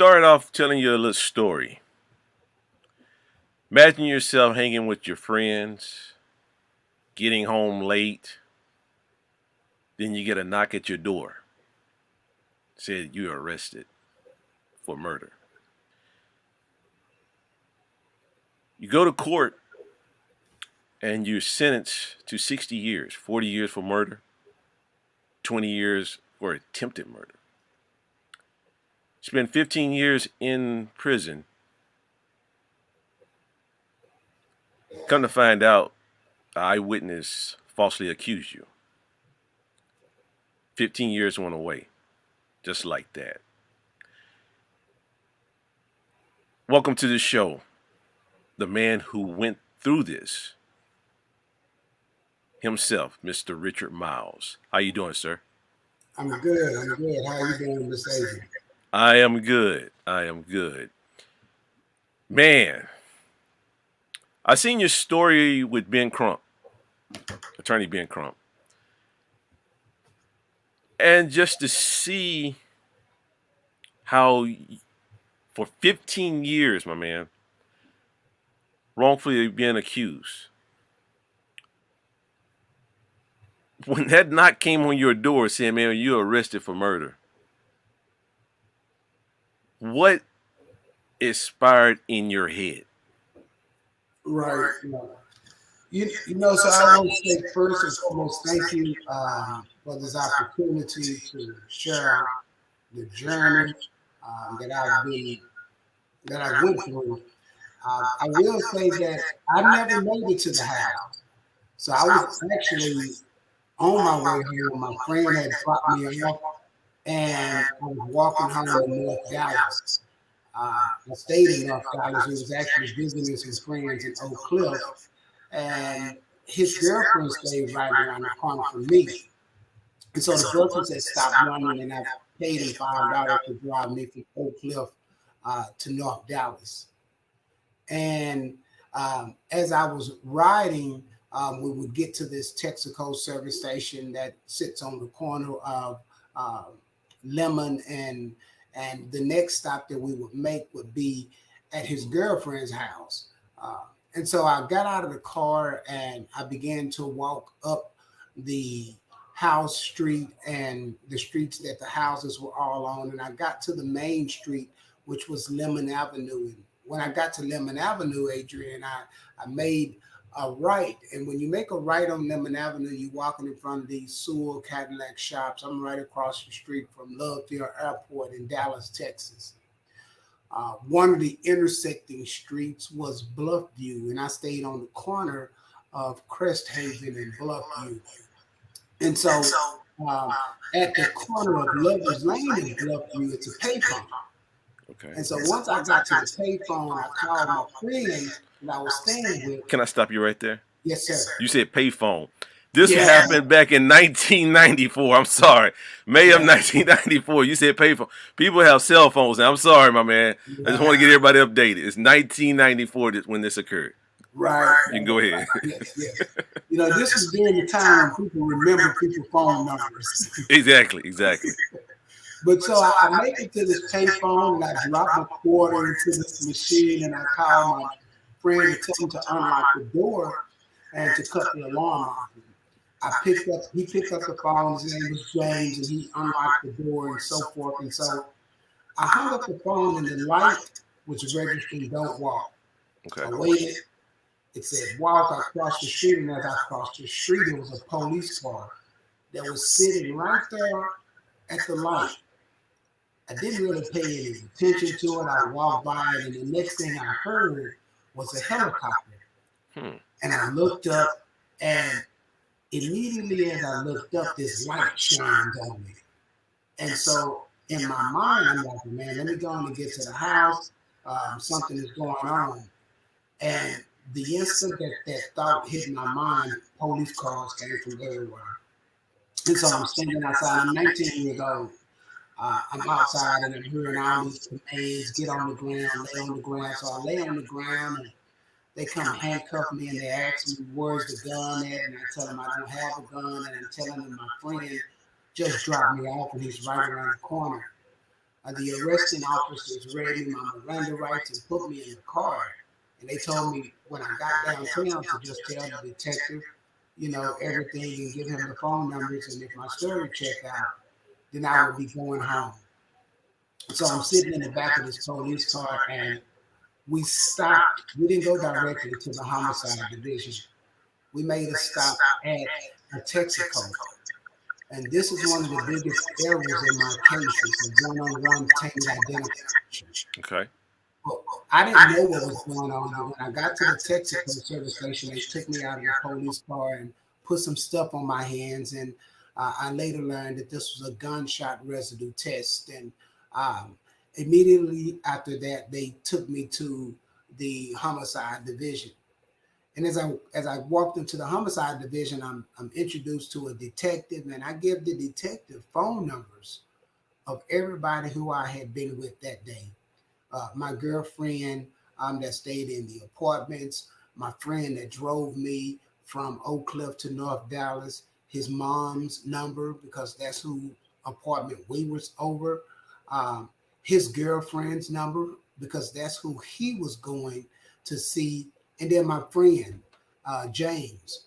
start off telling you a little story. Imagine yourself hanging with your friends, getting home late, then you get a knock at your door. Said you're arrested for murder. You go to court and you're sentenced to 60 years, 40 years for murder, 20 years for attempted murder. Spend 15 years in prison. Come to find out, an eyewitness falsely accused you. 15 years went away, just like that. Welcome to the show. The man who went through this himself, Mr. Richard Miles. How you doing, sir? I'm good. I'm good. How you doing, Miss Adrian? I am good. I am good. Man, I seen your story with Ben Crump, attorney Ben Crump. And just to see how for 15 years, my man, wrongfully being accused. When that knock came on your door saying, man, you're arrested for murder, what inspired in your head? Right. So I want to say first and foremost, thank you for this opportunity to share the journey that I went through. I will say that I never made it to the house. So I was actually on my way home. My friend had dropped me off, and I was walking home in North Dallas. I stayed in North Dallas. We was actually visiting some friends in Oak Cliff, and his girlfriend stayed right around the corner from me. And so the brothers had stopped running, and I paid him $5 to drive me from Oak Cliff to North Dallas. And as I was riding, we would get to this Texaco service station that sits on the corner of Lemon and the next stop that we would make would be at his girlfriend's house. And so I got out of the car and I began to walk up the house street and the streets that the houses were all on. And I got to the main street, which was Lemon Avenue. And when I got to Lemon Avenue, Adrian, I made a right. And when you make a right on Lemon Avenue, you're walking in front of these Sewell Cadillac shops. I'm right across the street from Love Field Airport in Dallas, Texas. One of the intersecting streets was Bluffview, and I stayed on the corner of Cresthaven and Bluffview. And so at the corner of Lover's Lane and Bluffview, it's a payphone. Okay. And so once I got to the payphone, I called my friend that I was staying with. Can I stop you right there? Yes, sir. You said payphone. This happened back in 1994. I'm sorry. May of 1994. You said payphone. People have cell phones now. I'm sorry, my man. I just want to get everybody updated. It's 1994 when this occurred. Right. You can go ahead. Yes. This was during the time when people remember people's phone numbers. Exactly. But so I make it to this payphone and I drop my quarter into this machine and I call my friend to tell him to unlock the door and to cut the alarm off. He picked up the phone, his name was James, and he unlocked the door and so forth. And so I hung up the phone and the light was registering don't walk. Okay. I waited. It said walk. I crossed the street, and as I crossed the street, there was a police car that was sitting right there at the light. I didn't really pay any attention to it. I walked by it, and the next thing I heard was a helicopter. And I looked up, and immediately as I looked up, this light shined on me. And so in my mind, I'm like, man, let me go and get to the house. Something is going on. And the instant that thought hit my mind, police cars came from everywhere. And so I'm standing outside. I'm 19 years old. I'm outside and I'm hearing all these commands, get on the ground, lay on the ground. So I lay on the ground and they come handcuff me and they ask me, where's the gun at? And I tell them I don't have a gun. And I'm telling them my friend just dropped me off and he's right around the corner. The arresting officers read me my Miranda rights and put me in the car. And they told me when I got downtown to just tell the detective, everything and give him the phone numbers. And if my story checked out, then I would be going home. So I'm sitting in the back of this police car and we stopped. We didn't go directly to the homicide division. We made a stop at a Texaco. And this is one of the biggest errors in my case. It's a one-on-one tainted identification. Okay. Well, I didn't know what was going on, but when I got to the Texaco service station, they took me out of the police car and put some stuff on my hands. And I later learned that this was a gunshot residue test. And um, immediately after that, they took me to the homicide division. And as I walked into the homicide division, I'm introduced to a detective, and I give the detective phone numbers of everybody who I had been with that day. My girlfriend that stayed in the apartments, my friend that drove me from Oak Cliff to North Dallas, his mom's number because that's who apartment we was over, um, his girlfriend's number because that's who he was going to see, and then my friend James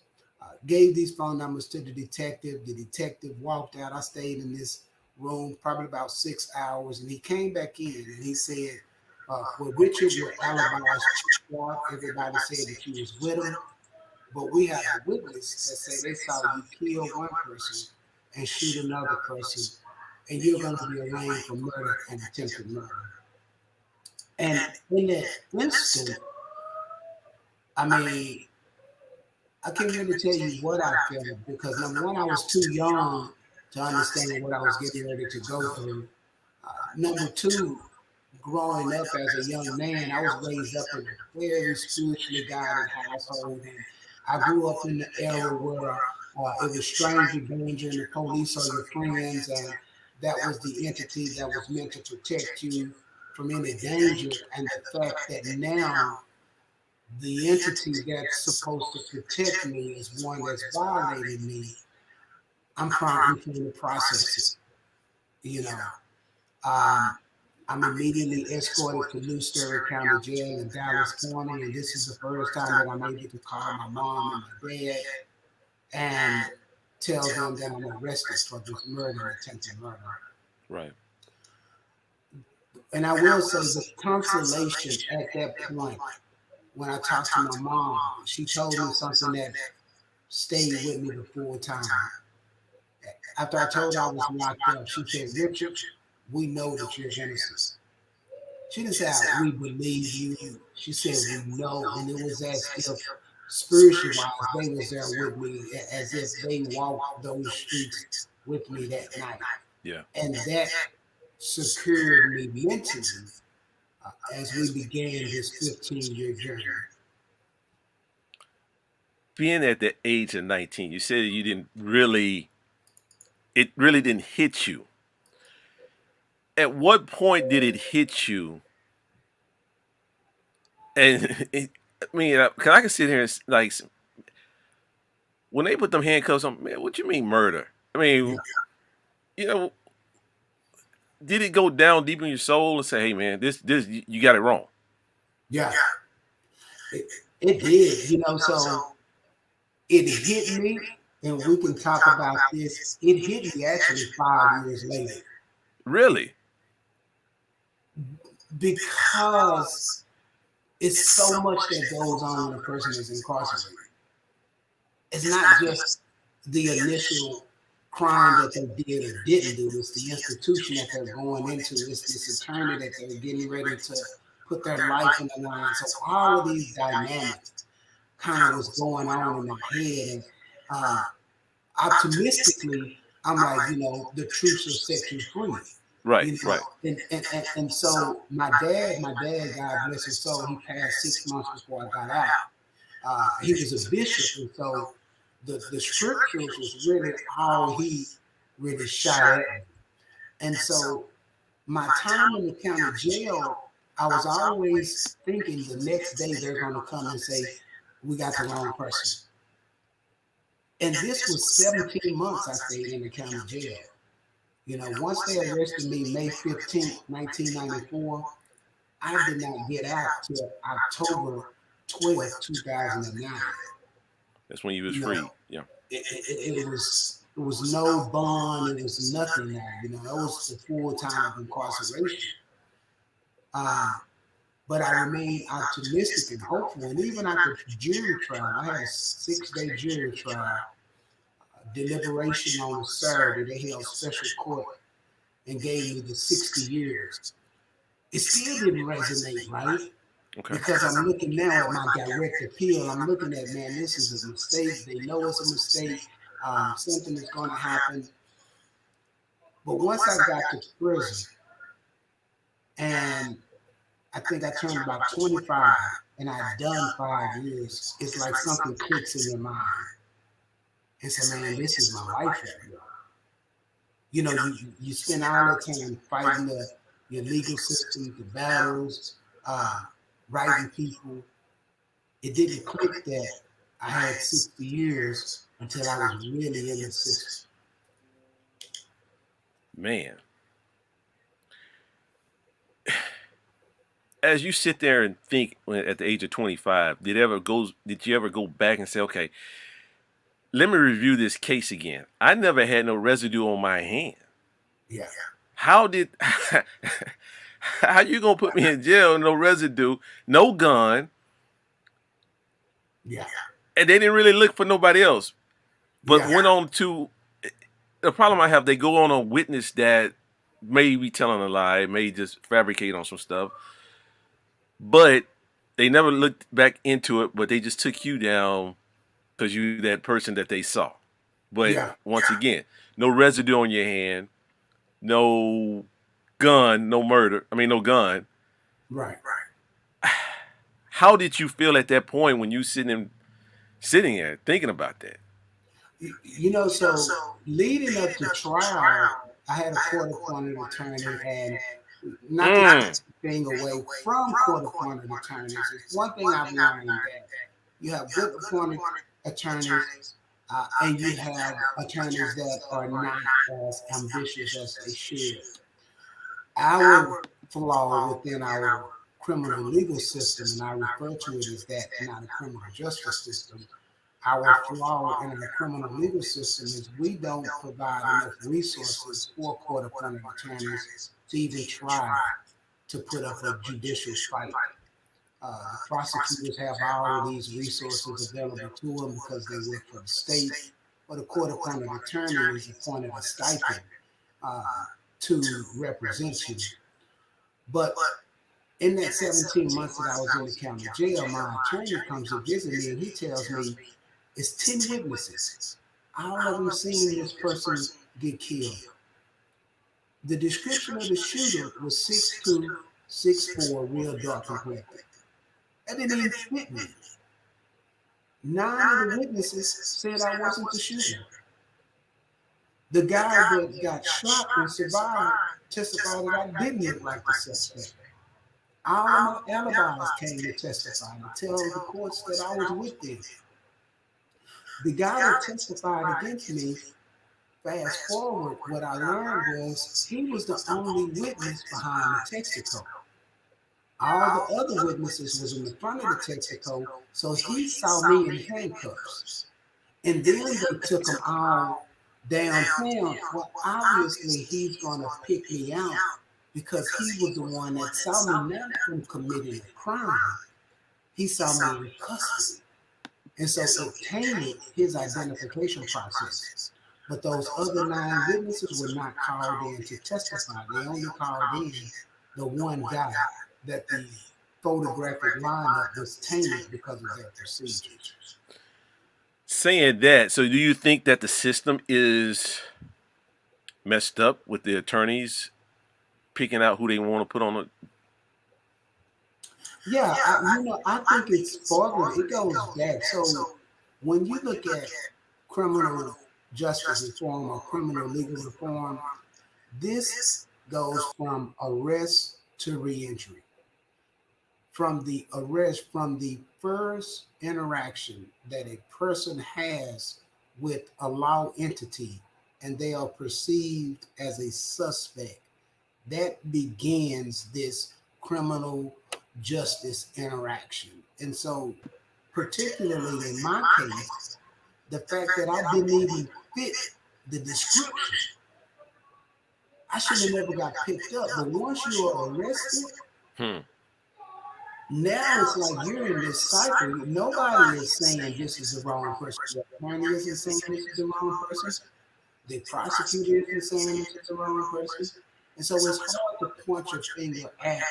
gave these phone numbers to the detective. The detective walked out. I stayed in this room probably about 6 hours, and he came back in and he said, "Well, Richard, your alibi is checked out. Everybody said that you was with him, but we have a witness that say they saw you kill one person and shoot another person, and you're going to be arraigned for murder and attempted murder." And in that instant, I mean, I can't really tell you what I felt because number one, I was too young to understand what I was getting ready to go through. Number two, growing up as a young man, I was raised up in a very spiritually guided household, and I grew up in the era where it was stranger danger, and the police are your friends, and that was the entity that was meant to protect you from any danger. And the fact that now the entity that's supposed to protect me is one that's violating me, I'm trying to process it. You know, um, I'm immediately escorted to New Sterry County Jail in Dallas County, and this is the first time that I'm able to call my mom and my dad and tell them that I'm arrested for this murder and attempted murder. Right. And I will say the consolation at that point when I talked to my mom, she told me something that stayed with me the full time. After I told her I was locked up, she said, "Richard, we know that you're innocent." She didn't say, "We believe you." She said, "We know." And it was as if spiritual wise, they was there with me, as if they walked those streets with me that night. Yeah. And that secured me mentally as we began this 15-year journey. Being at the age of 19, you said you didn't really, it really didn't hit you. At what point did it hit you? And I mean, cause I can sit here and like, when they put them handcuffs on, man, what you mean murder? I Yeah. mean, you know, did it go down deep in your soul and say, hey, man, this, you got it wrong? Yeah, it, it did, so it hit me, and we can talk about this. It hit me actually 5 years later Really? because it's so much that goes on when a person is incarcerated. It's not just the initial crime that they did or didn't do, it's the institution that they're going into, it's this attorney that they're getting ready to put their life in the line. So all of these dynamics kind of was going on in my head. And uh, optimistically, I'm like, the truth will set you free. Right, You know, right. and so my dad, God bless his soul, he passed 6 months before I got out. He was a bishop, and so the scriptures was really all he really shot at me. And so my time in the county jail, I was always thinking the next day they're going to come and say, "We got the wrong person." And this was 17 months I stayed in the county jail. Once they arrested me May 15th, 1994, I did not get out till October 12th, 2009. That's when you was You free. know, Yeah. it was no bond, it was nothing there. That was the full time of incarceration. Um, but I remained optimistic and hopeful. And even after jury trial, I had a 6-day jury trial, deliberation on a Saturday. They held special court and gave me the 60 years. It still didn't resonate right Okay. because I'm looking now at my direct appeal. I'm looking at, man, this is a mistake. They know it's a mistake. Something is going to happen. But once I got to prison, and I think I turned about 25 and I'd done 5 years, it's like something clicks in your mind and say, man, this is my life right now. You spend all that time fighting your legal system, the battles, uh, writing people. It didn't click that I had 60 years until I was really in the system. Man, as you sit there and think at the age of 25, did you ever go back and say, okay, let me review this case again? I never had no residue on my hand. Yeah. How did how you gonna put me in jail? No residue, no gun, Yeah. and they didn't really look for nobody else, but Yeah. went on to. The problem I have, they go on a witness that may be telling a lie, may just fabricate on some stuff, but they never looked back into it. But they just took you down because you that person that they saw. But Yeah. once again, no residue on your hand, no gun, no murder. I mean, no gun. Right. How did you feel at that point when you sitting there thinking about that? So leading up to trial, I had a court appointed attorney, and not to take Mm. anything away from court appointed attorneys, it's one thing I've learned that you have good appointed attorneys, and you have attorneys that are not as ambitious as they should. Our flaw within our criminal legal system, and I refer to it as that, not a criminal justice system. Our flaw in our criminal legal system is we don't provide enough resources for court appointed attorneys to even try to put up a judicial fight. The prosecutors have all of these resources available to them because they work for the state, but a court appointed attorney is appointed a stipend uh, to represent you. But in that 17 months that I was in the county jail, my attorney comes to visit me and he tells me it's 10 witnesses. All of them seen this person get killed. The description of the shooter was 6'2", 6'4", real dark complected. That didn't even fit me. 9 of the witnesses said I wasn't the shooter. The guy that got shot and survived testified that I didn't look like the suspect. All of my alibis came to testify to tell the courts that I was with them. The guy that testified against me, fast forward, what I learned was he was the only witness behind the Texaco. All the other witnesses was in the front of the Texaco, so he saw me in handcuffs. And then they took him all downtown. Well, obviously he's going to pick me out because he was the one that saw me not from committing a crime. He saw me in custody. And so it tainted his identification process. But those other 9 witnesses were not called in to testify. They only called in the one guy that the photographic lineup was tainted because of their procedures. Saying that, so do you think that the system is messed up with the attorneys picking out who they want to put on the? Yeah, I think it's farther. It goes back. So when you look at criminal justice reform or criminal legal reform, this goes from arrest to reentry. From the arrest, from the first interaction that a person has with a law entity, and they are perceived as a suspect. That begins this criminal justice interaction. And so, particularly in my case, the fact that I didn't even fit the description, I should have never got picked up. But once you are arrested, Hmm. now it's like you're in this cycle. Nobody is saying this is the wrong person. The attorney isn't saying this is the wrong person. The prosecutor isn't saying this is the wrong person. And so it's hard to point your finger at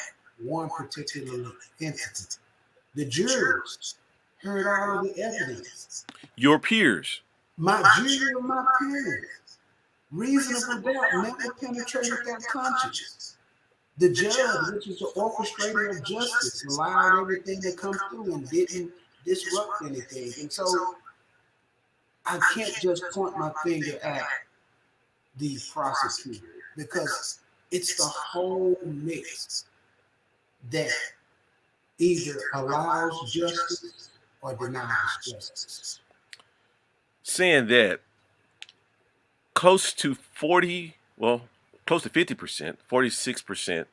one particular entity. The jurors heard all of the evidence. Your peers. My jury of my peers, reasonable doubt never penetrated their conscience. The judge, which is the orchestrator of justice, allowed everything to come through and didn't disrupt anything. And so I can't just point my finger at the prosecutor because it's the whole mix that either allows justice or denies justice. Saying that close to 40, well, close to 50%, 46%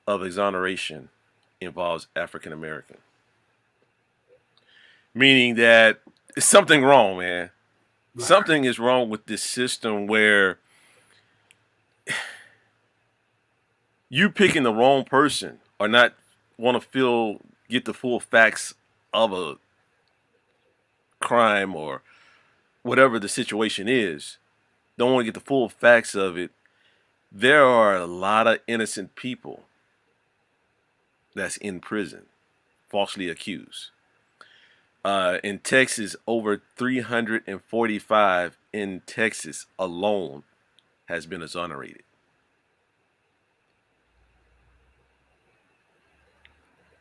of exoneration involves African American. Meaning that it's something wrong, man. Right. Something is wrong with this system where you picking the wrong person or not want to get the full facts of a crime or whatever the situation is, don't want to get the full facts of it. There are a lot of innocent people that's in prison, falsely accused. In Texas, over 345 in Texas alone has been exonerated.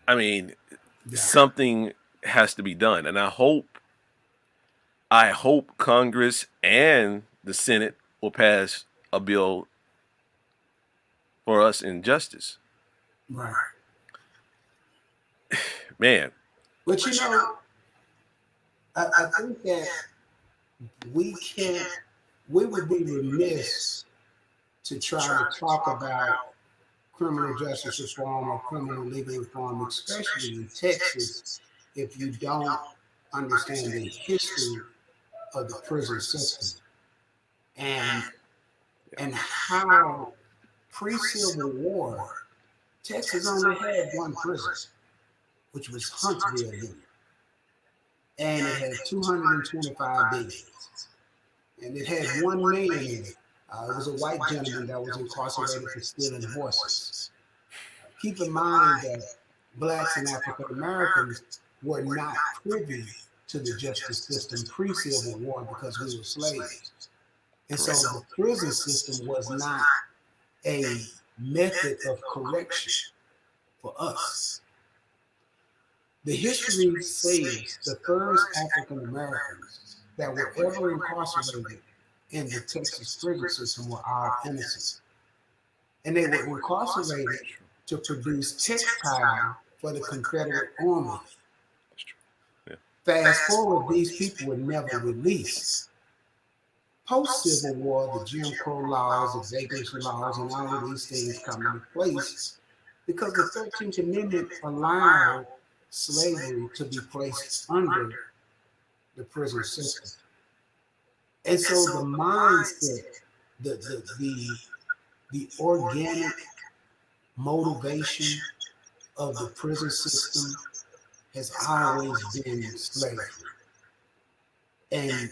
I mean, something has to be done, and I hope Congress and the Senate will pass a bill for us in justice. Right. Man. But you know, I think that we would be remiss to try to talk about criminal justice reform or criminal legal reform, especially in Texas, if you don't understand the history of the prison system and how pre-Civil War Texas only had one prison, which was Huntsville Unit, and it had 225 beds, and it had one man in it. It was a white gentleman that was incarcerated for stealing horses. Keep in mind that blacks and African Americans were not privy to the justice system pre-Civil War because we were slaves. And so the prison system was not a method of correction for us. The history says the first African Americans that were ever incarcerated in the Texas prison system were our innocents. And they were incarcerated to produce textile for the Confederate Army. Fast forward, these people were never released. Post-Civil War, the Jim Crow laws, the vagrant laws, and all of these things come into place because the 13th Amendment allowed slavery to be placed under the prison system. And so the mindset, the organic motivation of the prison system has always been slavery. And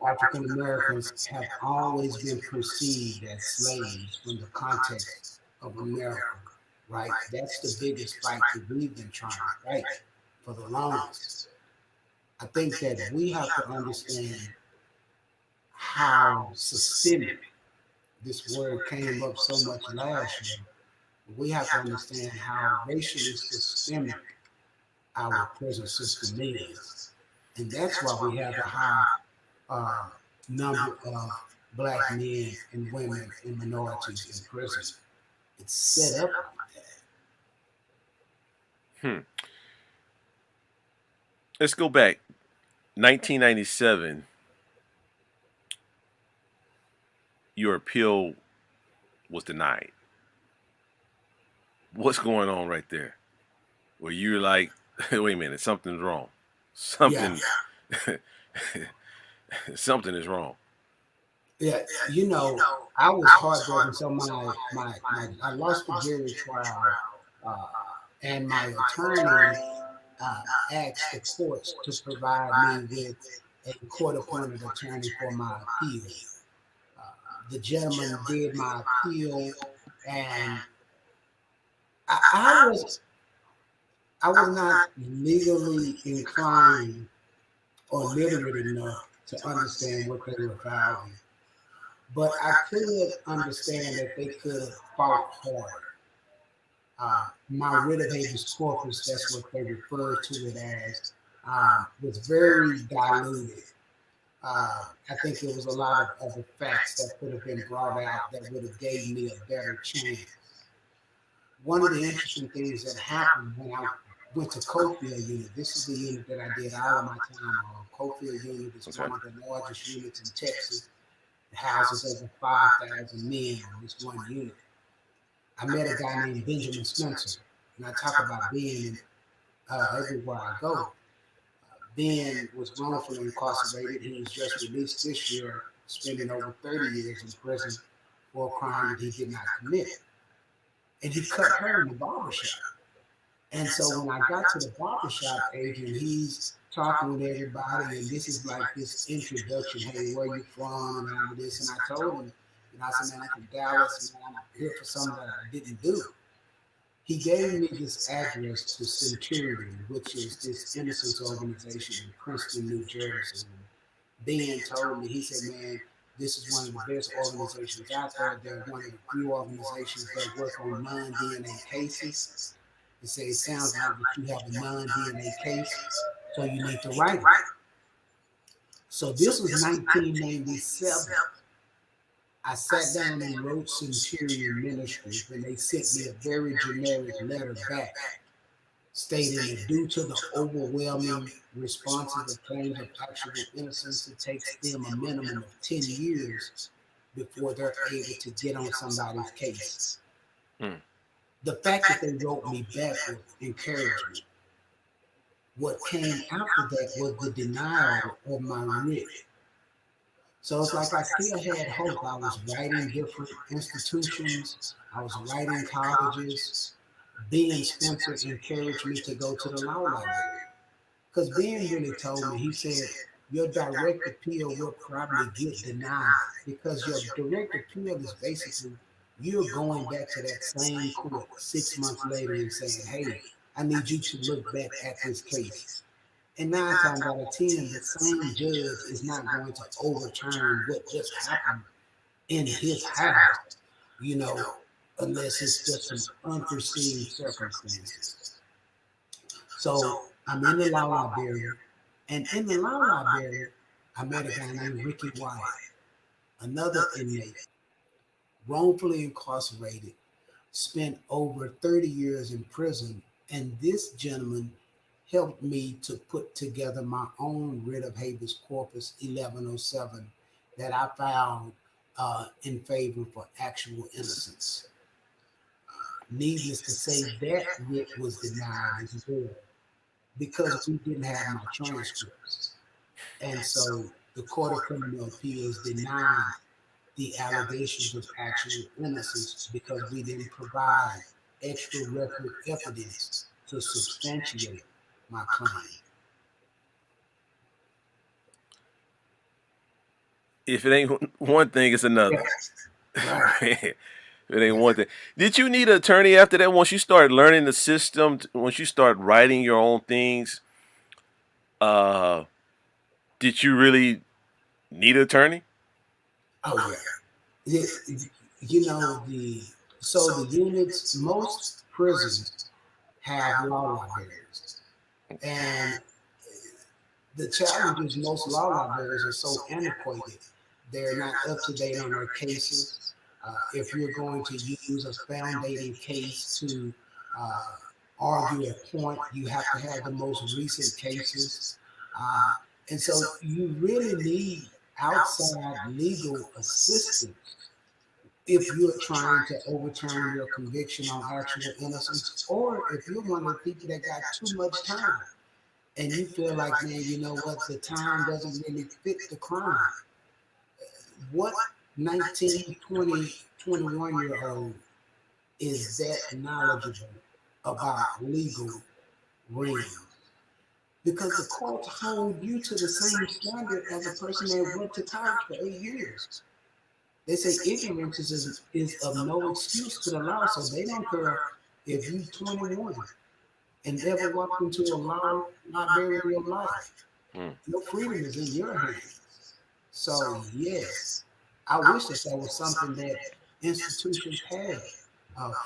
African Americans have always been perceived as slaves from the context of America, right? That's the biggest fight that we've been trying to fight for the longest. I think that we have to understand how systemic this word came up so much last year. We have to understand how racially systemic our prison system is. And that's why we have a high number of black men and women and minorities in prison. It's set up like that. Let's go back. 1997. your appeal was denied. What's going on right there? Where you're like, wait a minute, something's wrong. Yeah, Something, something is wrong. yeah. I was heartbroken. So I lost the jury trial, uh, and my attorney asked the courts to provide me with a court-appointed attorney for my appeal. Uh, the gentleman did my appeal, and I was not legally inclined or literate enough to understand what they were filing, but I could understand that they could have fought harder. My writ of habeas corpus, that's what they refer to it as, was very diluted. I think it was a lot of other facts that could have been brought out that would have gave me a better chance. One of the interesting things that happened when I went to Cofield Unit, this is the unit that I did all of my time on. Cofield Unit is Okay. one of the largest units in Texas. It houses over 5,000 men on this one unit. I met a guy named Benjamin Spencer, and I talk about Ben everywhere I go. Ben was wrongfully incarcerated. He was just released this year, spending over 30 years in prison for a crime that he did not commit. And he cut her in the barbershop. And so when I got to the barbershop, Adrian, he's talking with everybody, and this is like this introduction. Hey, where you from, and all of this. And I told him, and I said, man, I'm from Dallas, and I'm here for something that I didn't do. He gave me this address to Centurion, which is this innocence organization in Princeton, New Jersey. And Ben told me, he said, man, this is one of the best organizations out there. They're one of the few organizations that work on non-DNA cases. He said, it sounds like that you have a non-DNA case, so you need to write it. So this was 1997. I sat down and wrote Centurion Ministries, and they sent me a very generic letter back stating that due to the overwhelming responses of claims of actual innocence, it takes them a minimum of 10 years before they're able to get on somebody's case. Hmm. The fact that they wrote me back was encouragement. What came after that was the denial of my writ. So it's like I still had hope. I was writing different institutions. I was writing colleges. Ben Spencer encouraged me to go to the law library. Because Ben really told me, he said, your direct appeal will probably get denied because your direct appeal is basically you're going back to that same court 6 months later and saying, hey, I need you to look back at this case. And 9 times out of 10, the same judge is not going to overturn what just happened in his house, you know, unless it's just some unforeseen circumstances. So I'm in the law library, and in the law library, I met a guy named Ricky White, another inmate, wrongfully incarcerated, spent over 30 years in prison, and this gentleman helped me to put together my own writ of habeas corpus 1107 that I filed in favor for actual innocence. Needless to say, that writ was denied as well because we didn't have my transcripts. And so the Court of Criminal Appeals denied the allegations of actual innocence because we didn't provide extra record evidence to substantiate my claim. If it ain't one thing, it's another. It ain't one thing. Did you need an attorney after that? Once you start learning the system, once you start writing your own things, uh, did you really need an attorney? Oh yeah. You know the units, most prisons have law libraries, and the challenge is most law libraries are so antiquated. They're not up to date on their cases. If you're going to use a foundating case to uh, argue a point, you have to have the most recent cases. Uh, and so you really need outside legal assistance if you're trying to overturn your conviction on actual innocence, or if you're one of the people that got too much time and you feel like, man, you know what, the time doesn't really fit the crime. What 19, 20, 21 year old is that knowledgeable about legal realms? Because the courts hold you to the same standard as a person that went to college for 8 years. They say ignorance is of no excuse to the law, so they don't care if you 21 and ever walked into a library in your life. Hmm. Your freedom is in your hands. So yes, I wish that that was something that institutions had,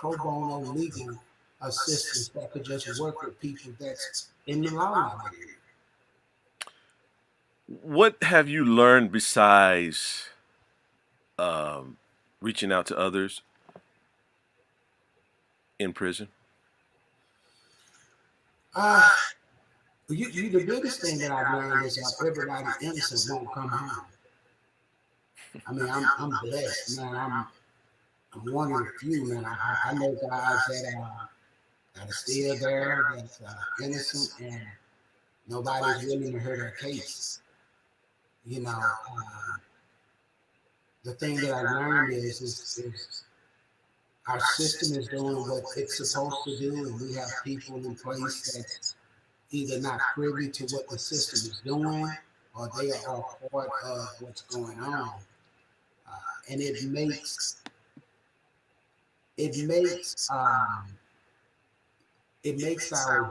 pro bono legal assistance that could just work with people that's in the law library. What have you learned besides um, reaching out to others in prison? Uh, the biggest thing that I've learned is everybody innocent won't come home. I mean, I'm blessed, man. I'm one of the few, man. I know guys that are still there, that's innocent, and nobody's willing to hear their case. You know, the thing that I learned is our system is doing what it's supposed to do, and we have people in place that's either not privy to what the system is doing, or they are part of what's going on, and it makes it makes our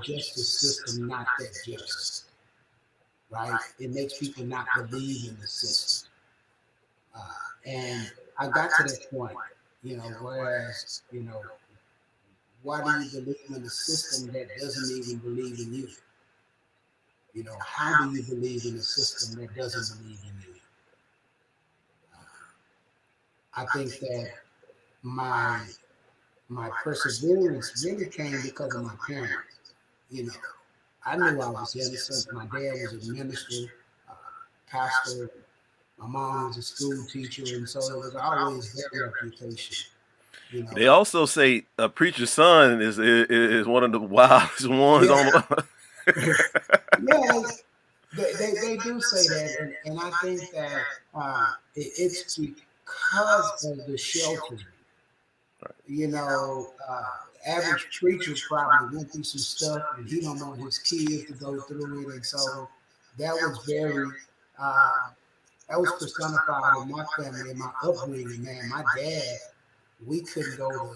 justice system not that just, right? It makes people not believe in the system. And I got to that point, whereas, why do you believe in a system that doesn't even believe in you? How do you believe in a system that doesn't believe in you? I think that my my perseverance really came because of my parents. You know, I knew I was innocent. My dad was a minister, uh, pastor. My mom was a school teacher, and so it was always their reputation. You know, They also say a preacher's son is one of the wildest ones yeah, on. yeah, they do say that, and I think that it's because of the sheltering. Average preacher probably went through some stuff, and he don't want his kids to go through it, and so that was very uh, that was personified in my family and my upbringing. Man, my dad, we couldn't go to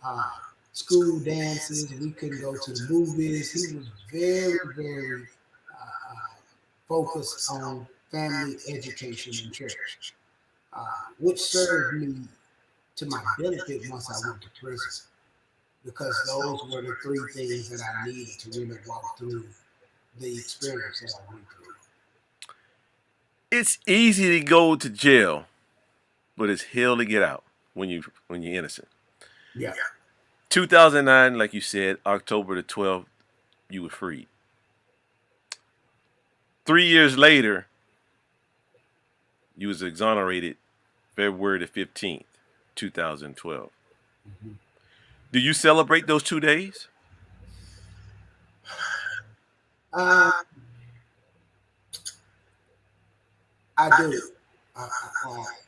uh, school dances, we couldn't go to the movies. He was very, very focused on family education and church, which served me to my benefit once I went to prison, because those were the three things that I needed to really walk through the experience that I went through. It's easy to go to jail, but it's hell to get out when you're innocent. Yeah. 2009, like you said, October the 12th, you were freed. 3 years later, you was exonerated February the 15th, 2012. Mm-hmm. Do you celebrate those 2 days? Uh, I do.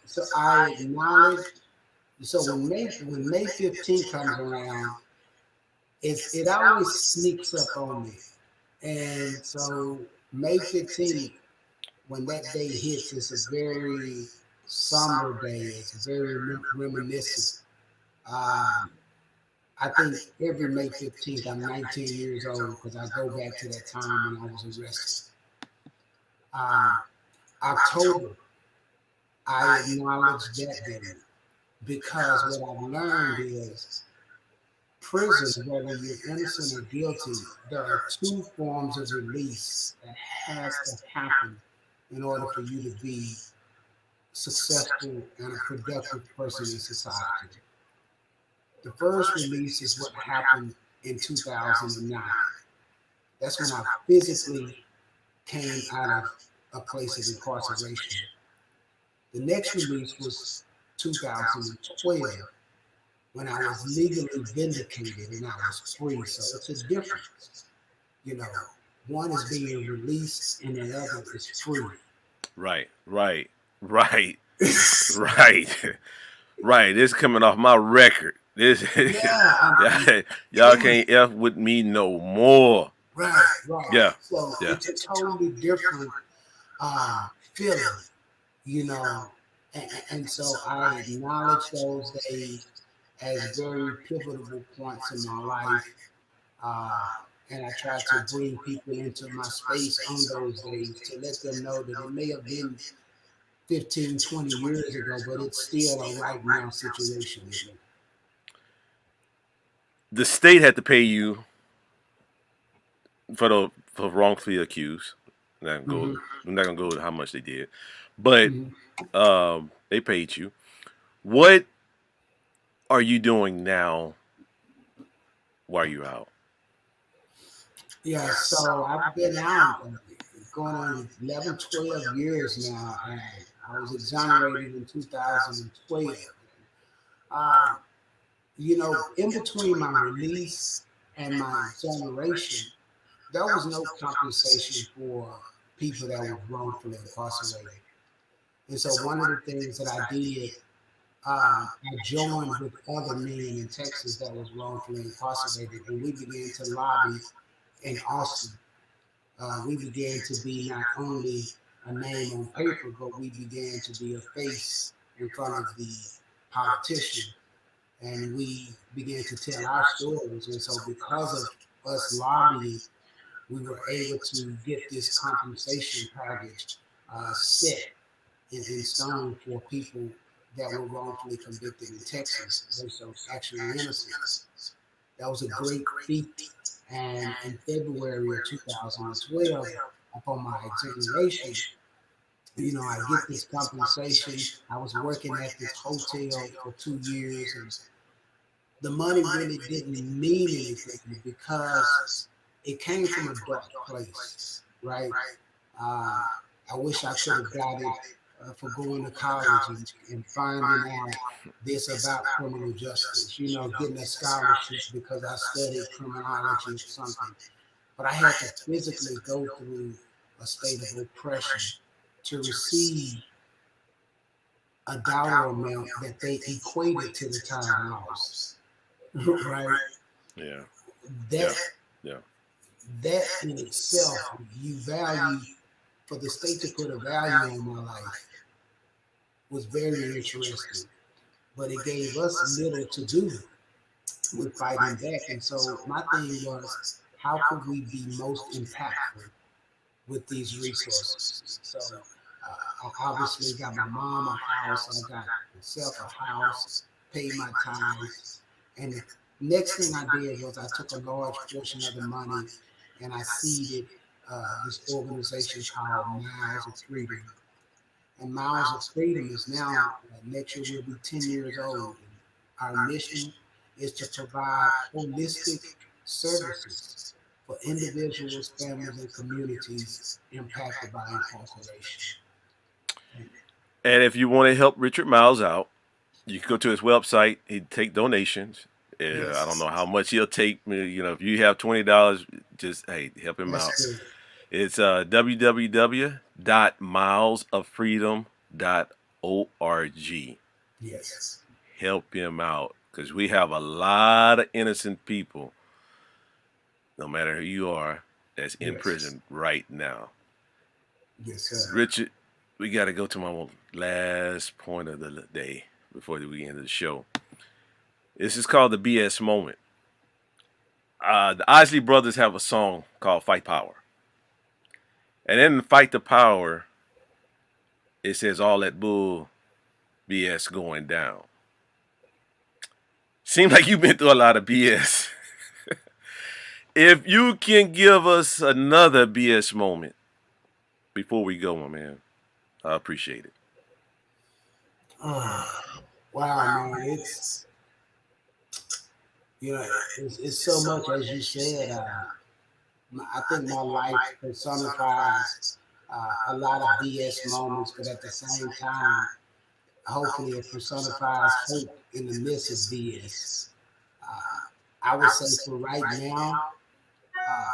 So I acknowledge. So when May 15th comes around, it always sneaks up on me, and so May 15th, when that day hits, it's a very somber day. It's very reminiscent. Um, I think every May 15th, I'm 19 years old because I go back to that time when I was arrested. Um, October, I acknowledge that day because what I've learned is prison, whether you're innocent or guilty, there are two forms of release that has to happen in order for you to be successful and a productive person in society. The first release is what happened in 2009. That's when I physically came out of a place of incarceration. The next release was 2012 when I was legally vindicated and I was free. So it's a difference. You know, one is being released and the other is free. Right, right, right, right, right. This coming off my record. This Yeah, y'all can't f with me no more. right, right. Yeah, So yeah. it's a totally different feeling, you know. And so I acknowledge those days as very pivotal points in my life. Uh, and I try to bring people into my space on those days to let them know that it may have been 15, 20 years ago, but it's still a right now situation with me. The state had to pay you for wrongfully accused. Not go. Hmm. I'm not gonna go with how much they did, but Hmm. they paid you. What are you doing now while you're out? Yeah, so I've been out going on 11, 12 years now. I was exonerated in 2012. Um, in between my release and my exoneration, there was no compensation for people that was wrongfully incarcerated. And so one of the things that I did, I joined with other men in Texas that was wrongfully incarcerated, and we began to lobby in Austin. We began to be not only a name on paper, but we began to be a face in front of the politician, and we began to tell our stories. And so, because of us lobbying, we were able to get this compensation package set in stone for people that were wrongfully convicted in Texas versus actually innocent. That was a great feat. And in February of 2012, upon my exoneration, I get this compensation. I was working at this hotel for 2 years, and the money really didn't mean anything because it came from a dark place, right? Uh, I wish I could have got it for going to college and finding out this about criminal justice, getting a scholarship because I studied criminology or something. But I had to physically go through a state of oppression to receive a dollar amount that they equated to the time lost, right? Yeah, That yeah, yeah. that in itself, you value for the state to put a value on my life was very interesting. But it gave us little to do with fighting back. And so my thing was, how could we be most impactful with these resources? So I obviously got my mom a house, I got myself a house, paid my tithes. And the next thing I did was I took a large portion of the money and I seeded this organization called Miles of Freedom. And Miles of Freedom is now, next year will be 10 years old. And our mission is to provide holistic services for individuals, families, and communities impacted by incarceration. And And if you want to help Richard Miles out, you can go to his website. He'd take donations. I don't yes, know how much he'll take. If you have $20, just hey, help him that's out. good. It's www.milesoffreedom.org. Yes, Help him out because we have a lot of innocent people, no matter who you are, that's in yes, prison right now. yes, sir. Richard, we got to go to my last point of the day before we end the show. This is called the BS moment. The Isley Brothers have a song called Fight Power. And in Fight the Power, it says all that bull BS going down. Seems like you've been through a lot of BS. If you can give us another BS moment before we go, my man, I appreciate it. Oh, wow, man, it's so much as you said. I think my life personifies a lot of BS moments, but at the same time, hopefully it personifies hope in the midst of BS. Uh, I would say for right now, uh,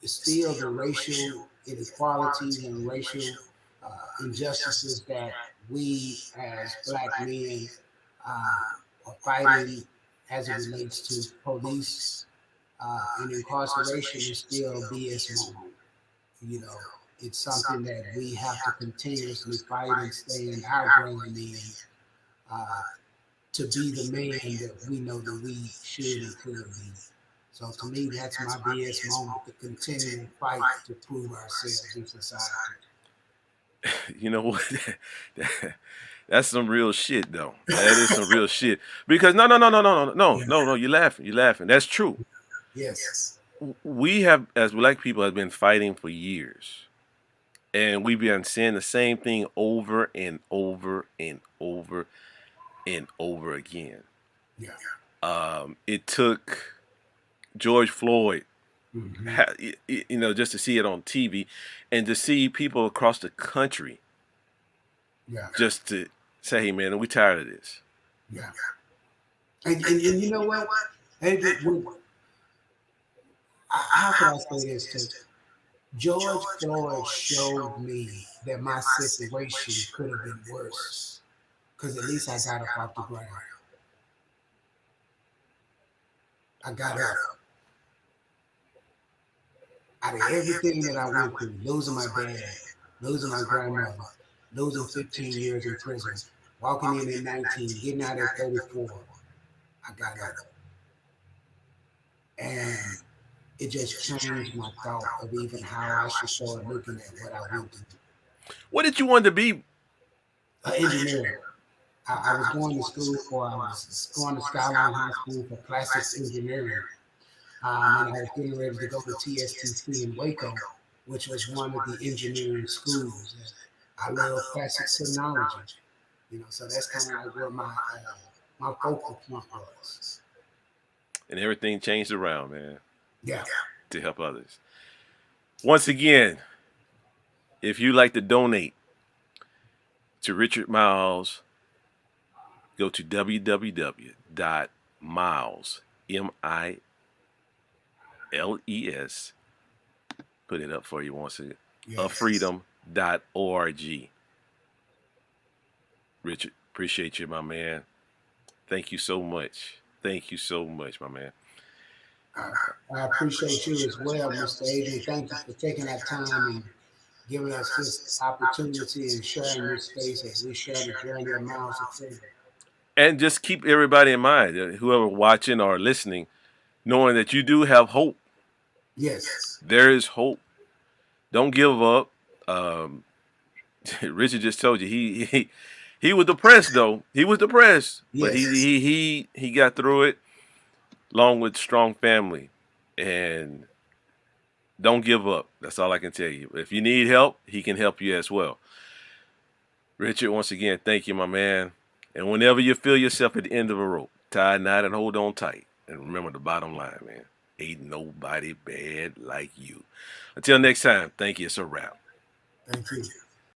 it's still the racial inequalities and racial injustices that we as black men are fighting as it relates to police and incarceration is still a BS moment. You know, it's something that we have to continuously fight and stand our ground in uh, to be the man that we know that we should and could be. So to me, that's my BS moment, the continual fight to prove ourselves in society. You know what? That's some real shit, though. That is some real shit. Because Yeah. no. You're laughing. You're laughing. That's true. Yes. We have, as black people, have been fighting for years, and we've been saying the same thing over and over and over and over again. Yeah. It took George Floyd, Hmm. just to see it on TV, and to see people across the country Yeah. just to say, "Hey, man, we tired of this." Yeah. And you know what? Adrian, how could I say this to George Floyd showed me that my situation could have been worse because at least I got up off the ground. I got up out of everything that I went through, losing my dad, losing my grandmother, losing 15 years in prison, walking in at 19, getting out at 34. I got up. And it just changed my thought of even how I should start looking at what I went through. What did you want to be? An engineer. I was going to school for, I was going to Skyline High School for plastics engineering. And I was getting ready to go to TSTC in Waco, which was one of the engineering schools. And I love plastics technology, so that's kind of like where my focal point was. And everything changed around, man, Yeah. to help others. Once again, if you like to donate to Richard Miles, go to www.miles, MILES, put it up for you once again, Yes. freedom.org. Richard, appreciate you, my man. Thank you so much. Thank you so much, my man. I appreciate you as well, Mr. Adrian. Thank you for taking that time and giving us this opportunity and sharing this space as we share the journey of Miles of Freedom. And just keep everybody in mind, whoever watching or listening, knowing that you do have hope. Yes. There is hope. Don't give up. Um, Richard just told you he was depressed though. He was depressed, but Yes. he got through it, along with strong family, and don't give up. That's all I can tell you. If you need help, he can help you as well. Richard, once again, thank you, my man. And whenever you feel yourself at the end of a rope, tie a knot and hold on tight. And remember the bottom line, man. Ain't nobody bad like you. Until next time, thank you. It's a wrap. Thank you.